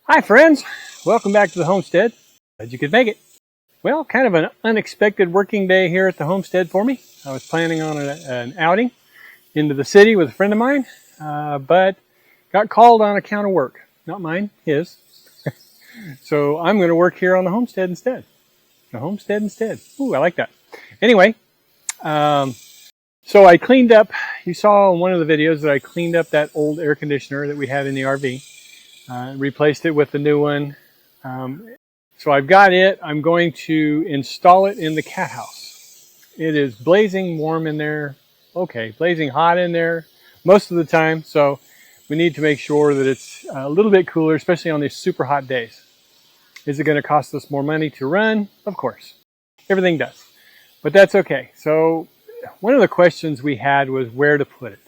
Hi friends, welcome back to the homestead. Glad you could make it. Well, kind of an unexpected working day here at the homestead for me. I was planning on an outing into the city with a friend of mine, but got called on account of work. Not mine, his. So I'm going to work here on the homestead instead. The homestead instead. Ooh, I like that. Anyway, so I cleaned up, you saw in one of the videos that I cleaned up that old air conditioner that we had in the RV. Replaced it with the new one. So I've got it. I'm going to install it in the cat house. It is blazing warm in there. Okay, blazing hot in there most of the time. So we need to make sure that it's a little bit cooler, especially on these super hot days. Is it going to cost us more money to run? Of course. Everything does. But that's okay. So one of the questions we had was where to put it.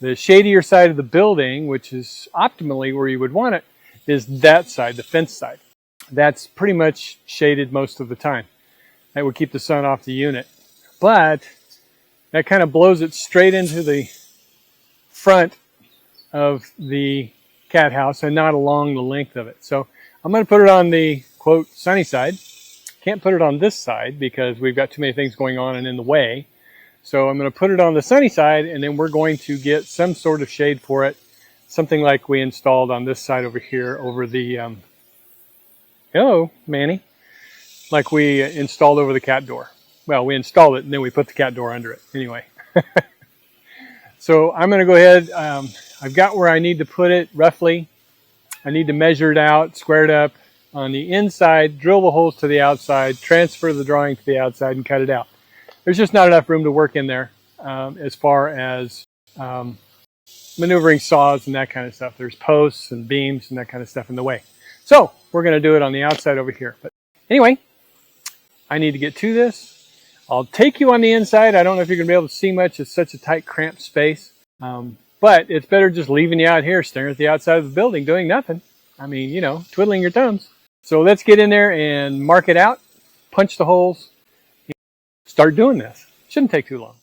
The shadier side of the building, which is optimally where you would want it, is that side, the fence side. That's pretty much shaded most of the time. That would keep the sun off the unit. But that kind of blows it straight into the front of the cat house and not along the length of it. So I'm going to put it on the, quote, sunny side. Can't put it on this side because we've got too many things going on and in the way. So I'm going to put it on the sunny side, and then we're going to get some sort of shade for it. Something like we installed on this side over here, over the, hello, Manny. Like we installed over the cat door. Well, we installed it, and then we put the cat door under it. Anyway. So I'm going to go ahead. I've got where I need to put it, roughly. I need to measure it out, square it up on the inside, drill the holes to the outside, transfer the drawing to the outside, and cut it out. There's just not enough room to work in there as far as maneuvering saws and that kind of stuff. There's posts and beams and that kind of stuff in the way. So we're going to do it on the outside over here. But anyway, I need to get to this. I'll take you on the inside. I don't know if you're going to be able to see much. It's such a tight, cramped space. But it's better just leaving you out here staring at the outside of the building doing nothing. I mean, you know, twiddling your thumbs. So let's get in there and mark it out, punch the holes, start doing this. Shouldn't take too long.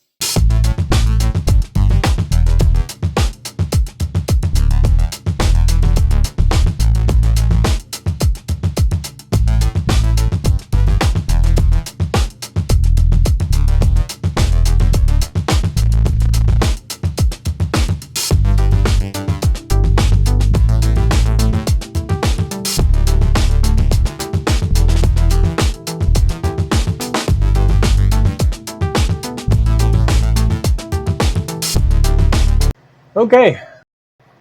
Okay,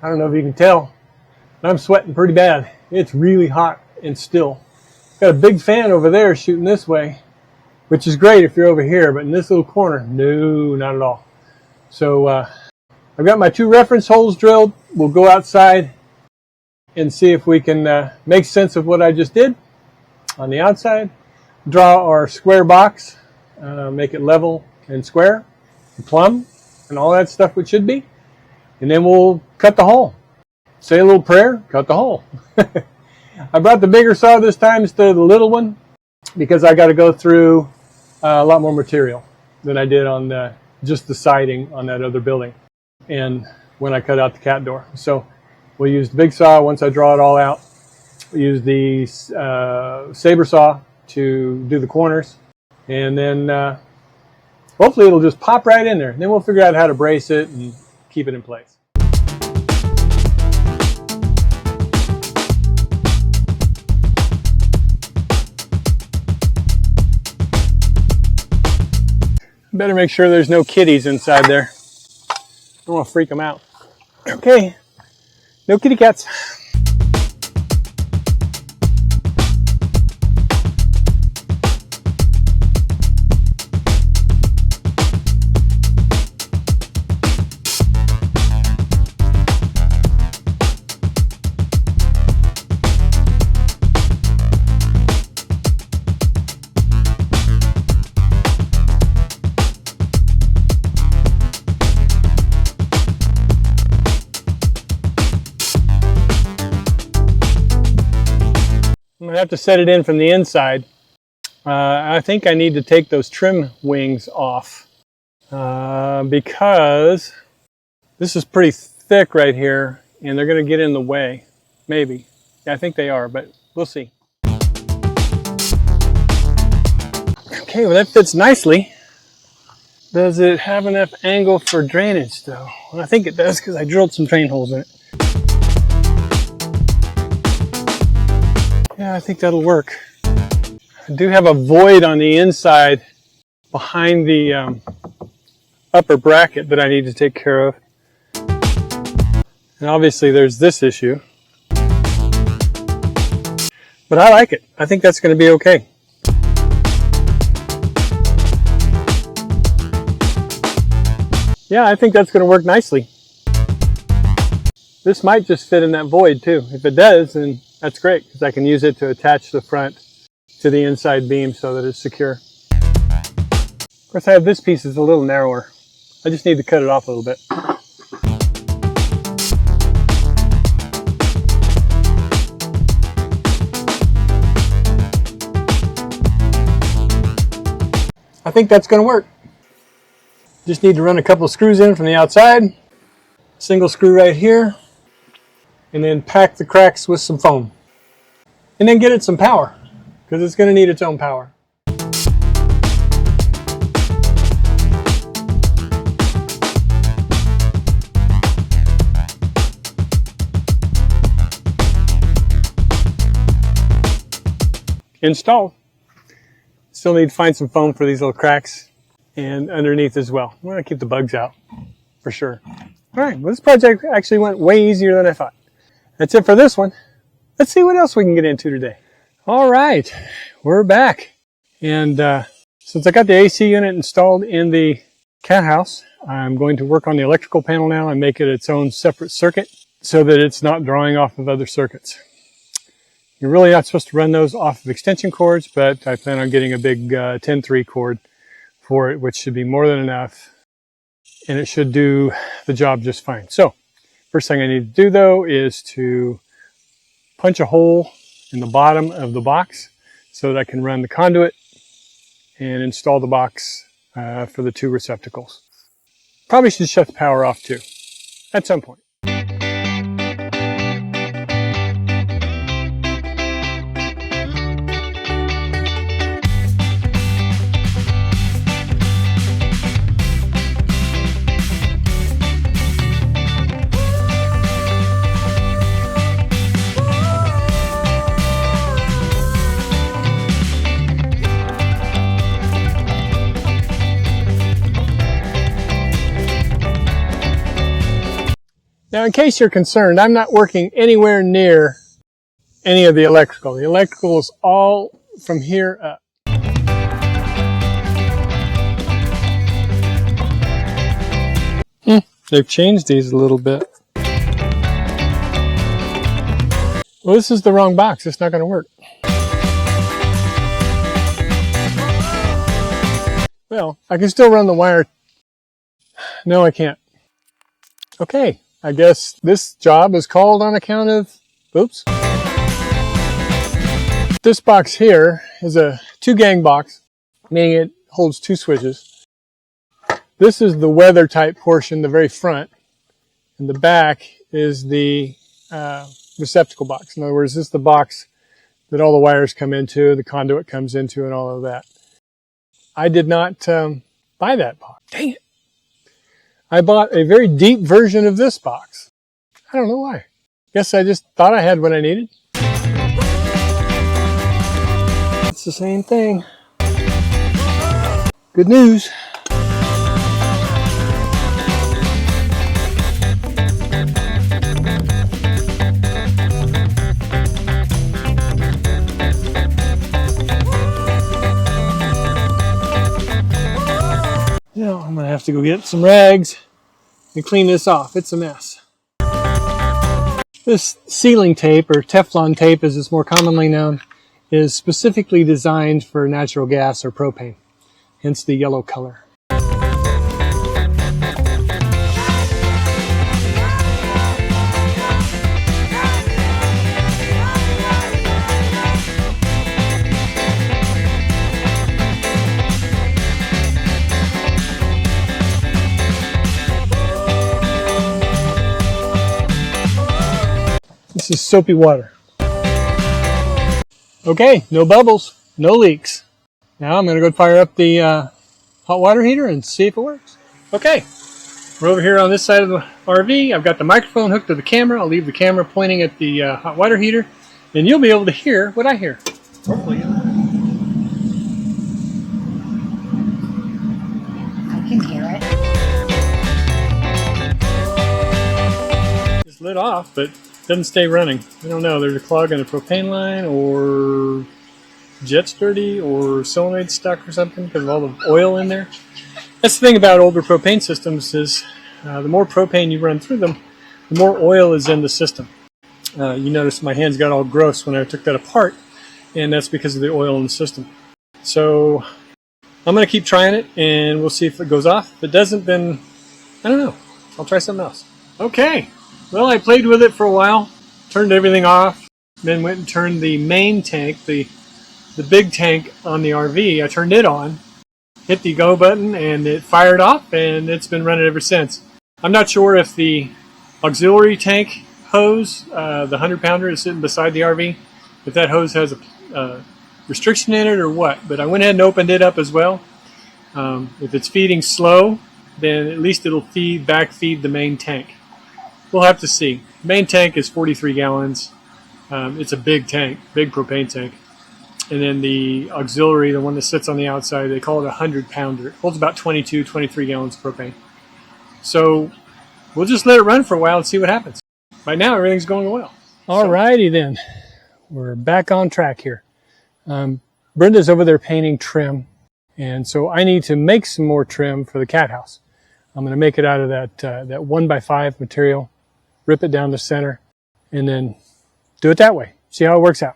I don't know if you can tell, but I'm sweating pretty bad. It's really hot and still. Got a big fan over there shooting this way, which is great if you're over here, but in this little corner, no, not at all. So I've got my 2 reference holes drilled. We'll go outside and see if we can make sense of what I just did on the outside. Draw our square box, make it level and square, and plumb, and all that stuff which should be. And then we'll cut the hole. Say a little prayer, cut the hole. I brought the bigger saw this time instead of the little one because I got to go through a lot more material than I did on just the siding on that other building and when I cut out the cat door. So we'll use the big saw once I draw it all out. We'll use the saber saw to do the corners. And then hopefully it'll just pop right in there. And then we'll figure out how to brace it and keep it in place. Better make sure there's no kitties inside there. I don't want to freak them out. Okay, no kitty cats. I'm going to have to set it in from the inside. I think I need to take those trim wings off because this is pretty thick right here and they're going to get in the way, maybe. Yeah, I think they are, but we'll see. Okay, well that fits nicely. Does it have enough angle for drainage though? Well, I think it does because I drilled some drain holes in it. Yeah, I think that'll work. I do have a void on the inside behind the upper bracket that I need to take care of. And obviously there's this issue. But I like it. I think that's going to be okay. Yeah, I think that's going to work nicely. This might just fit in that void too. If it does, then that's great because I can use it to attach the front to the inside beam so that it's secure. Of course, I have this piece is a little narrower. I just need to cut it off a little bit. I think that's going to work. Just need to run a couple of screws in from the outside. Single screw right here. And then pack the cracks with some foam. And then get it some power, because it's going to need its own power. Installed. Still need to find some foam for these little cracks and underneath as well. I'm going to keep the bugs out for sure. All right, well, this project actually went way easier than I thought. That's it for this one. Let's see what else we can get into today. All right, we're back. And since I got the AC unit installed in the cat house, I'm going to work on the electrical panel now and make it its own separate circuit so that it's not drawing off of other circuits. You're really not supposed to run those off of extension cords, but I plan on getting a big 10-3 cord for it, which should be more than enough. And it should do the job just fine. So, first thing I need to do though is to punch a hole in the bottom of the box so that I can run the conduit and install the box for the 2 receptacles. Probably should shut the power off too, at some point. Now, in case you're concerned, I'm not working anywhere near any of the electrical. The electrical is all from here up. They've changed these a little bit. Well, this is the wrong box. It's not going to work. Well, I can still run the wire. No, I can't. Okay. I guess this job is called on account of, oops. This box here is a 2-gang box, meaning it holds 2 switches. This is the weather type portion, the very front, and the back is the receptacle box. In other words, this is the box that all the wires come into, the conduit comes into, and all of that. I did not buy that box. Dang it. I bought a very deep version of this box. I don't know why. Guess I just thought I had what I needed. It's the same thing. Good news. Now I'm going to have to go get some rags and clean this off. It's a mess. This sealing tape, or Teflon tape as it's more commonly known, is specifically designed for natural gas or propane, hence the yellow color. This is soapy water. Okay, no bubbles, no leaks. Now I'm going to go fire up the hot water heater and see if it works. Okay, we're over here on this side of the RV. I've got the microphone hooked to the camera. I'll leave the camera pointing at the hot water heater, and you'll be able to hear what I hear. Hopefully. I can hear it. It's lit off, but doesn't stay running. I don't know. There's a clog in the propane line, or jet's dirty, or solenoid stuck or something because of all the oil in there. That's the thing about older propane systems is the more propane you run through them, the more oil is in the system. You notice my hands got all gross when I took that apart, and that's because of the oil in the system. So I'm going to keep trying it, and we'll see if it goes off. If it doesn't, then I don't know. I'll try something else. Okay. Well, I played with it for a while, turned everything off, then went and turned the main tank, the big tank on the RV. I turned it on, hit the go button, and it fired off, and it's been running ever since. I'm not sure if the auxiliary tank hose, the 100-pounder is sitting beside the RV, if that hose has a restriction in it or what, but I went ahead and opened it up as well. If it's feeding slow, then at least it'll backfeed the main tank. We'll have to see. The main tank is 43 gallons. It's a big tank, big propane tank. And then the auxiliary, the one that sits on the outside, they call it a 100-pounder. It holds about 22, 23 gallons of propane. So we'll just let it run for a while and see what happens. Right now, everything's going well. All righty then. We're back on track here. Brenda's over there painting trim. And so I need to make some more trim for the cat house. I'm going to make it out of that 1x5 material, rip it down the center, and then do it that way. See how it works out.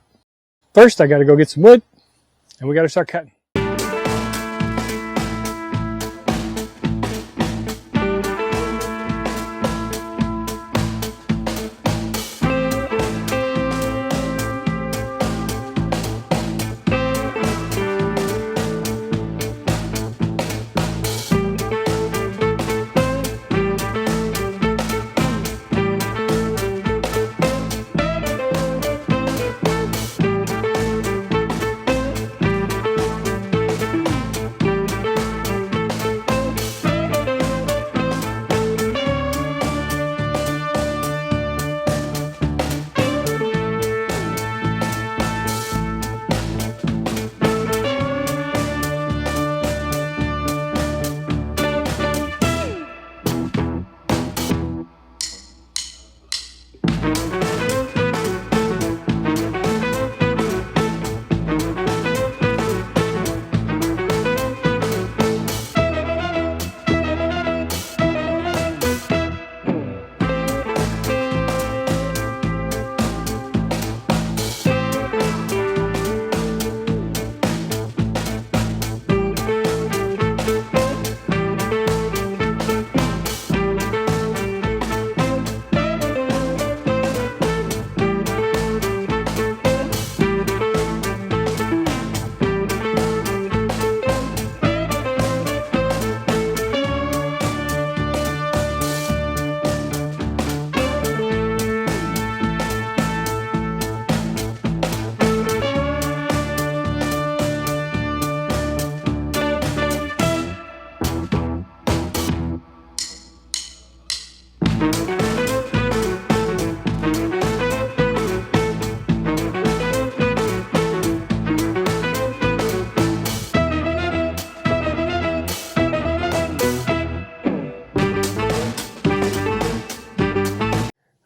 First, I got to go get some wood, and we got to start cutting.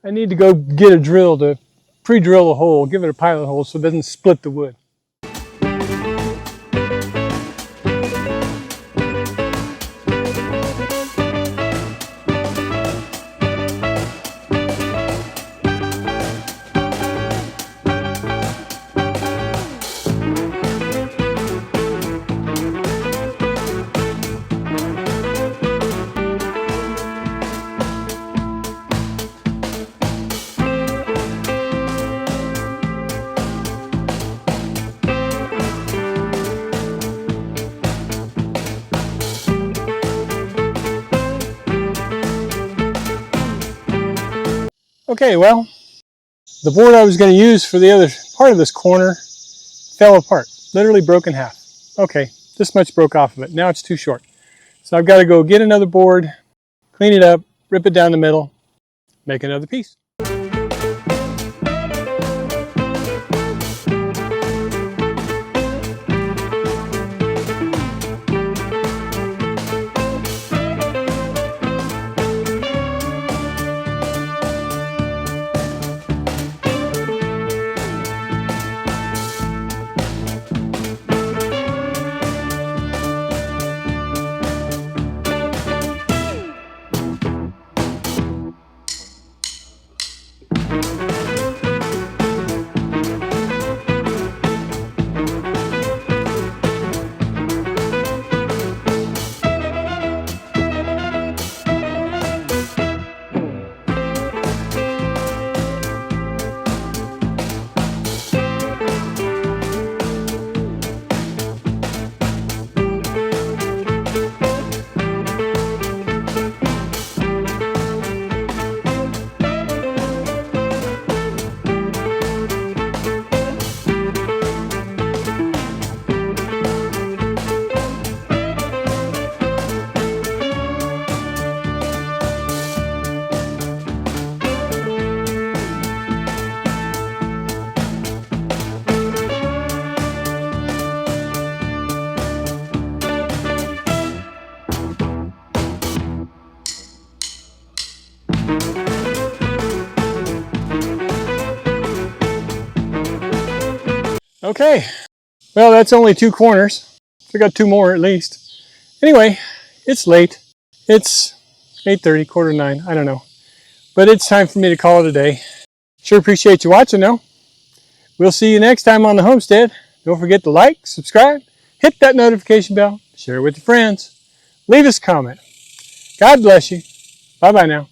I need to go get a drill to pre-drill a hole, give it a pilot hole so it doesn't split the wood. Okay, well, the board I was going to use for the other part of this corner fell apart, literally broke in half. Okay, this much broke off of it. Now it's too short. So I've got to go get another board, clean it up, rip it down the middle, make another piece. Okay, well, that's only 2 corners. So I got 2 more at least. Anyway, it's late. It's 8:30, 8:45, I don't know. But it's time for me to call it a day. Sure appreciate you watching though. We'll see you next time on the homestead. Don't forget to like, subscribe, hit that notification bell, share it with your friends, leave us a comment. God bless you. Bye-bye now.